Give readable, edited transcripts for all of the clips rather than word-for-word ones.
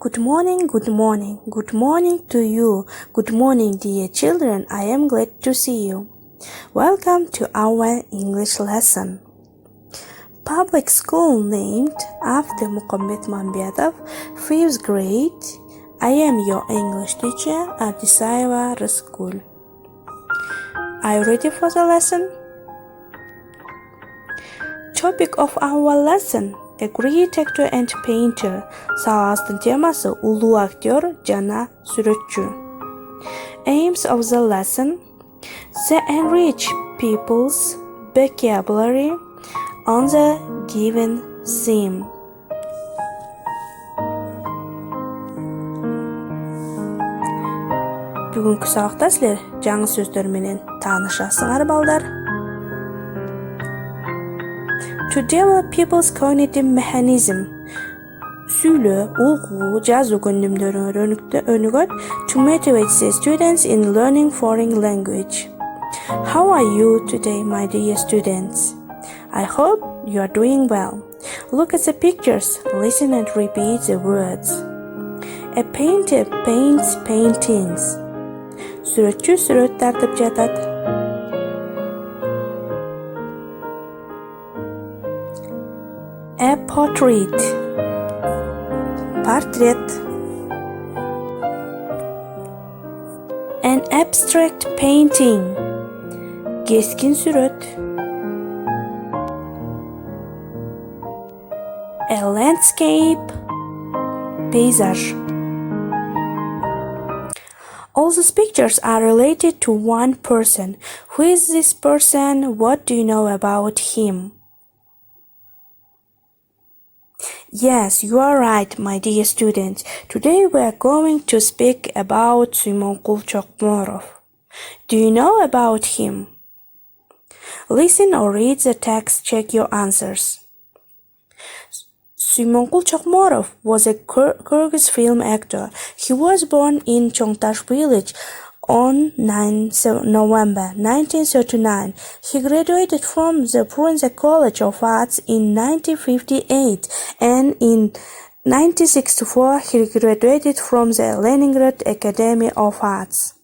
Good morning, good morning, good morning to you. Good morning, dear children. I am glad to see you. Welcome to our English lesson. Public school named after Muhammad Mambetov, 5th grade. I am your English teacher, Abdыисаева Ы. Are you ready for the lesson? Topic of our lesson: a great actor and painter. Сабағымыздың темасы Улуу актер, жана сүрөтчү. Aims of the lesson: the enrich people's vocabulary on the given theme. Бүгүнкү сабакта силер жаңы сөздөр менен таанышасыңар балдар. To develop people's cognitive mechanism. Сүйлөө, угуу, жазуу көндүмдөрүн өнүгөт. To motivate the students in learning foreign language. How are you today, my dear students? I hope you are doing well. Look at the pictures, listen and repeat the words. A painter paints paintings. Сүрөтчү сүрөт тартып жатат. A portrait. Портрет. An abstract painting. Кескин сүрөт. A landscape. Пейзаж. All these pictures are related to one person. Who is this person? What do you know about him? Yes, you are right, my dear students. Today we are going to speak about Сүймөнкул Чокморов. Do you know about him? Listen or read the text, check your answers. Сүймөнкул Чокморов was a Kyrgyz film actor. He was born in Чоңташ village on 9 November 1939. He graduated from the Frunze College of Arts in 1958 and in 1964 he graduated from the Leningrad Academy of Arts.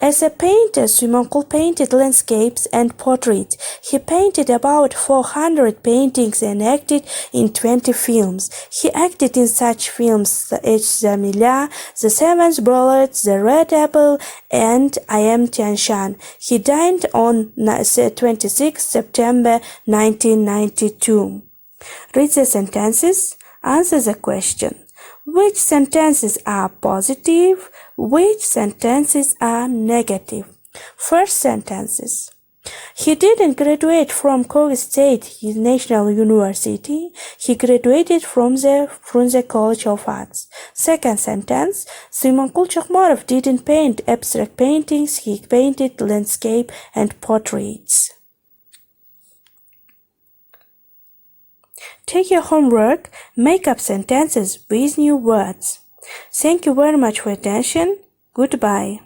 As a painter, Сүймөнкул painted landscapes and portraits. He painted about 400 paintings and acted in 20 films. He acted in such films as Jamila, The Seventh Bullet, The Red Apple, and I Am Tianshan. He died on 26 September 1992. Read the sentences. Answer the question. Which sentences are positive? Which sentences are negative? First sentences. He didn't graduate from Kyrgyz State National University. He graduated from the Frunze College of Arts. Second sentence. Сүймөнкул Чокморов didn't paint abstract paintings. He painted landscape and portraits. Take your homework, make up sentences with new words. Thank you very much for your attention. Goodbye.